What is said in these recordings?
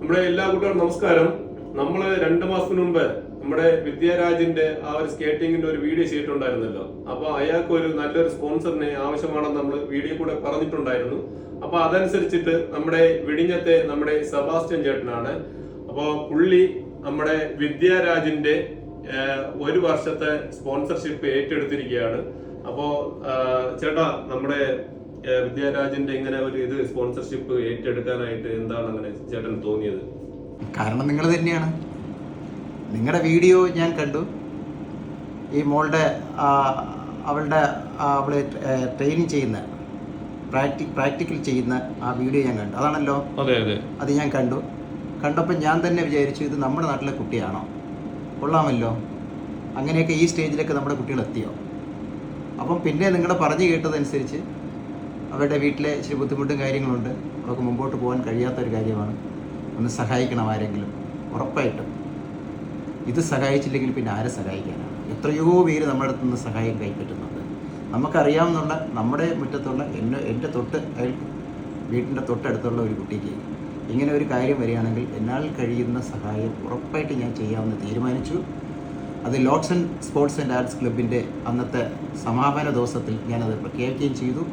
നമ്മുടെ എല്ലാ കൂട്ടുകാരും നമസ്കാരം. നമ്മള് 2 മാസത്തിന് മുമ്പ് നമ്മുടെ വിദ്യാരാജിന്റെ ആ ഒരു സ്കേറ്റിംഗിന്റെ ഒരു വീഡിയോ ചെയ്തിട്ടുണ്ടായിരുന്നല്ലോ. അപ്പൊ അയാൾക്ക് ഒരു നല്ലൊരു സ്പോൺസറിനെ ആവശ്യമാണെന്ന് നമ്മൾ വീഡിയോ കൂടെ പറഞ്ഞിട്ടുണ്ടായിരുന്നു. അപ്പൊ അതനുസരിച്ചിട്ട് നമ്മുടെ വിഴിഞ്ഞത്തെ നമ്മുടെ സെബാസ്റ്റ്യൻ ചേട്ടനാണ്. അപ്പൊ പുള്ളി നമ്മുടെ വിദ്യാരാജിന്റെ 1 വർഷത്തെ സ്പോൺസർഷിപ്പ് ഏറ്റെടുത്തിരിക്കുകയാണ്. അപ്പോ ചേട്ടാ, നമ്മുടെ വിദ്യാരാജിന്റെ ഇങ്ങനെ ഒരു സ്പോൺസർഷിപ്പ് ഏറ്റെടുക്കാനായിട്ട് എന്താണ് അങ്ങനെ ചേട്ടന് തോന്നിയത്? കാരണം നിങ്ങൾ തന്നെയാണ്. നിങ്ങളുടെ വീഡിയോ ഞാൻ കണ്ടു. ഈ മോളുടെ അവളെ ട്രെയിനിങ് ചെയ്യുന്ന പ്രാക്ടിക്കൽ ചെയ്യുന്ന ആ വീഡിയോ ഞാൻ കണ്ടു. അതാണല്ലോ? അതെ അതെ, അത് ഞാൻ കണ്ടപ്പോൾ ഞാൻ തന്നെ വിചാരിച്ചു, ഇത് നമ്മുടെ നാട്ടിലെ കുട്ടിയാണോ? കൊള്ളാമല്ലോ. അങ്ങനെയൊക്കെ ഈ സ്റ്റേജിലൊക്കെ നമ്മുടെ കുട്ടികൾ എത്തിയോ? അപ്പം പിന്നെ നിങ്ങളുടെ പറഞ്ഞു കേട്ടതനുസരിച്ച് അവരുടെ വീട്ടിലെ ഇച്ചിരി ബുദ്ധിമുട്ടും കാര്യങ്ങളുണ്ട്. അവർക്ക് മുമ്പോട്ട് പോകാൻ കഴിയാത്തൊരു കാര്യമാണ്. ഒന്ന് സഹായിക്കണം ആരെങ്കിലും, ഉറപ്പായിട്ടും. ഇത് സഹായിച്ചില്ലെങ്കിൽ പിന്നെ ആരെ സഹായിക്കാനാണ്? എത്രയോ പേര് നമ്മുടെ അടുത്ത് നിന്ന് സഹായം കൈപ്പറ്റുന്നുണ്ട്. നമുക്കറിയാവുന്ന നമ്മുടെ മുറ്റത്തുള്ള എൻ്റെ വീട്ടിൻ്റെ തൊട്ടടുത്തുള്ള ഒരു കുട്ടിക്ക് ഇങ്ങനെ ഒരു കാര്യം വരികയാണെങ്കിൽ എന്നാൽ കഴിയുന്ന സഹായം ഉറപ്പായിട്ട് ഞാൻ ചെയ്യാമെന്ന് തീരുമാനിച്ചു. അത് Lords and Sports and Arts ക്ലബിൻ്റെ അന്നത്തെ സമാപന ദിവസത്തിൽ ഞാനത് പ്രഖ്യാപിക്കുകയും ചെയ്തു.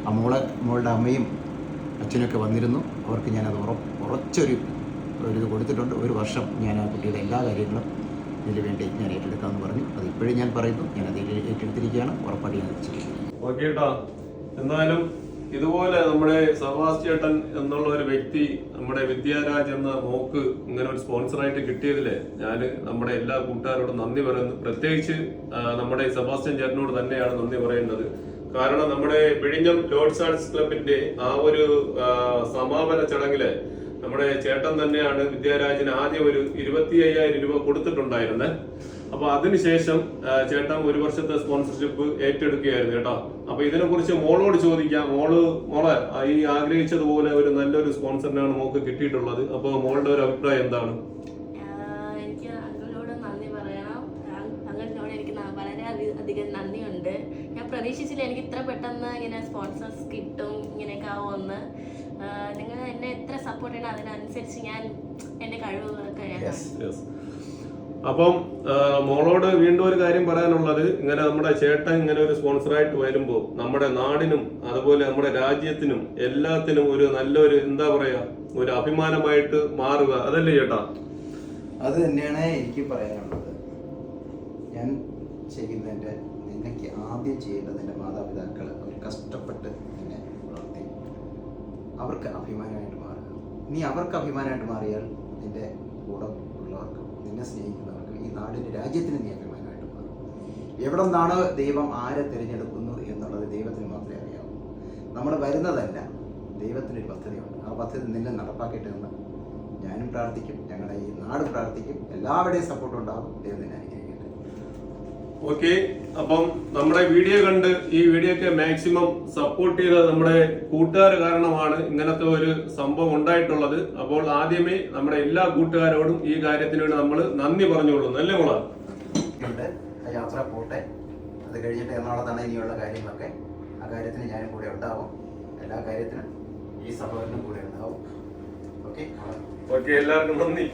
ആ മോളുടെ അമ്മയും അച്ഛനൊക്കെ വന്നിരുന്നു. അവർക്ക് ഞാനത് ഉറച്ചൊരു ഇത് കൊടുത്തിട്ടുണ്ട്. 1 വർഷം ഞാൻ ആ കുട്ടിയുടെ എല്ലാ കാര്യങ്ങളും ഇതിനു വേണ്ടി ഞാൻ ഏറ്റെടുക്കാമെന്ന് പറഞ്ഞു. അത് ഇപ്പോഴും ഞാൻ പറയുന്നു, ഞാനത് ഏറ്റെടുത്തിരിക്കുകയാണ്. ഉറപ്പായിട്ട് ഞാൻ ചെയ്യും. ഓക്കെ കേട്ടോ. എന്തായാലും ഇതുപോലെ നമ്മുടെ സെബാസ്റ്റ്യൻ എന്നുള്ള ഒരു വ്യക്തി നമ്മുടെ വിദ്യാരാജ് എന്ന മോക്ക് ഇങ്ങനെ ഒരു സ്പോൺസറായിട്ട് കിട്ടിയതില് ഞാൻ നമ്മുടെ എല്ലാ കൂട്ടുകാരോടും നന്ദി പറയുന്നു. പ്രത്യേകിച്ച് നമ്മുടെ സെബാസ്റ്റ്യൻ ചേട്ടനോട് തന്നെയാണ് നന്ദി പറയേണ്ടത്. കാരണം നമ്മുടെ വിഴിഞ്ഞം ലോഡ്സ് ആർട്സ് ക്ലബിന്റെ ആ ഒരു സമാപന ചടങ്ങില് നമ്മുടെ ചേട്ടൻ തന്നെയാണ് വിദ്യാരാജിന് ആദ്യം ഒരു 25,000 രൂപ കൊടുത്തിട്ടുണ്ടായിരുന്നത്. അപ്പൊ അതിനുശേഷം ചേട്ടൻ 1 വർഷത്തെ സ്പോൺസർഷിപ്പ് ഏറ്റെടുക്കുകയായിരുന്നു കേട്ടോ. അപ്പൊ ഇതിനെ കുറിച്ച് മോളോട് ചോദിക്കാം. മോളെ ഈ ആഗ്രഹിച്ചതുപോലെ ഒരു നല്ലൊരു സ്പോൺസറിനാണ് മോക്ക് കിട്ടിയിട്ടുള്ളത്. അപ്പൊ മോളുടെ ഒരു അഭിപ്രായം എന്താണ്? എനിക്ക് അങ്കിളിനോട് നന്ദി പറയണം. അങ്കിളിനോട് എനിക്ക് വളരെയധികം നന്ദിയുണ്ട്. ഞാൻ പ്രതീക്ഷിച്ചില്ല എനിക്ക് ഇത്ര പെട്ടെന്ന് ഇങ്ങനെ സ്പോൺസേഴ്സ് കിട്ടും, ഇങ്ങനെയൊക്കെ ആവുമെന്ന്. നിങ്ങൾ എന്നെ എത്ര സപ്പോർട്ട് ചെയ്യണം അതിനനുസരിച്ച് ഞാൻ എന്റെ കഴിവുകളൊക്കെ അപ്പം മോളോട് വീണ്ടും ഒരു കാര്യം പറയാനുള്ളത്, ഇങ്ങനെ നമ്മുടെ ചേട്ടൻ ഇങ്ങനെ ഒരു സ്പോൺസറായിട്ട് വരുമ്പോൾ നമ്മുടെ നാടിനും അതുപോലെ നമ്മുടെ രാജ്യത്തിനും എല്ലാത്തിനും ഒരു നല്ലൊരു എന്താ പറയാ ഒരു അഭിമാനമായിട്ട് മാറുക. അതല്ലേ ചേട്ടാ? അത് തന്നെയാണ് എനിക്ക് പറയാനുള്ളത്. ഞാൻ ചെയ്യുന്നതിൻ്റെ നിനക്ക് ആദ്യം ചെയ്യേണ്ടത് എൻ്റെ മാതാപിതാക്കൾ അവർ കഷ്ടപ്പെട്ട് എന്നെ വളർത്തി അവർക്ക് അഭിമാനമായിട്ട് മാറുക. നീ അവർക്ക് അഭിമാനമായിട്ട് മാറിയാൽ നിന്റെ കൂടെ ഉള്ളവർക്കും നിന്നെ സ്നേഹിക്കുന്നവർക്കും ഈ നാടിൻ്റെ രാജ്യത്തിന് നീ അഭിമാനമായിട്ട് മാറും. എവിടെ നിന്നാണ് ദൈവം ആരെ തിരഞ്ഞെടുക്കുന്നു എന്നുള്ളത് ദൈവത്തിന് മാത്രമേ അറിയാവൂ. നമ്മൾ വരുന്നതല്ല, ദൈവത്തിനൊരു പദ്ധതിയുണ്ട്. ആ പദ്ധതി നിന്നെ നടപ്പാക്കിയിട്ട് എന്ന് ഞാനും പ്രാർത്ഥിക്കും, ഞങ്ങളുടെ ഈ നാട് പ്രാർത്ഥിക്കും. എല്ലാവരുടെയും സപ്പോർട്ട് ഉണ്ടാകും. ദൈവം നിന്നെ അനുഗ്രഹിക്കട്ടെ. ഓക്കെ, അപ്പം നമ്മുടെ വീഡിയോ കണ്ട് ഈ വീഡിയോക്ക് മാക്സിമം സപ്പോർട്ട് ചെയ്ത നമ്മുടെ കൂട്ടുകാർ കാരണമാണ് ഇങ്ങനത്തെ ഒരു സംഭവം ഉണ്ടായിട്ടുള്ളത്. അപ്പോൾ ആദ്യമേ നമ്മുടെ എല്ലാ കൂട്ടുകാരോടും ഈ കാര്യത്തിന് വേണ്ടി നമ്മൾ നന്ദി പറഞ്ഞുകൊള്ളുന്നു. അല്ലേ മോളെ? യാത്ര പോട്ടെ. അത് കഴിഞ്ഞിട്ട് എറണാകുളത്താണ് ഇനിയുള്ള കാര്യങ്ങളൊക്കെ. ആ കാര്യത്തിന് ഞാനും കൂടെ ഉണ്ടാവും. എല്ലാ കാര്യത്തിനും ഈ സഹോദരനും കൂടെ ഉണ്ടാവും. ഓക്കെ, എല്ലാവർക്കും നന്ദി.